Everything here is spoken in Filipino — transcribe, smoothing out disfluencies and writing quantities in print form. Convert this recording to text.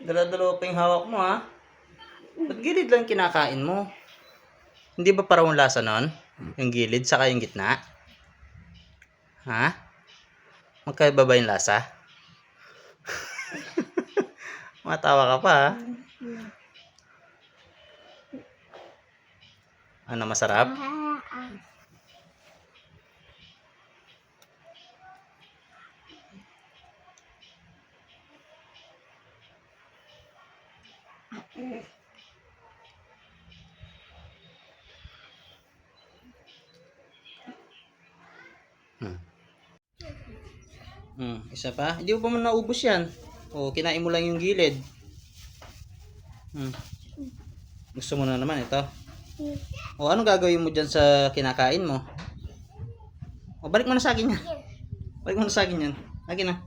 Dala-dalawa pa yung hawak mo, ha? Ba't gilid lang kinakain mo? Hindi ba parang lasa nun? Yung gilid, saka yung gitna? Ha? Magkaiba ba yung lasa? Matawa ka pa, ha? Ano, masarap? Isa pa? Hindi mo pa man naubos yan. O, kinain mo lang yung gilid. Gusto mo na naman ito? O, anong gagawin mo dyan sa kinakain mo? O, balik mo na sa akin yan. Balik mo na sa akin yan. Akin na.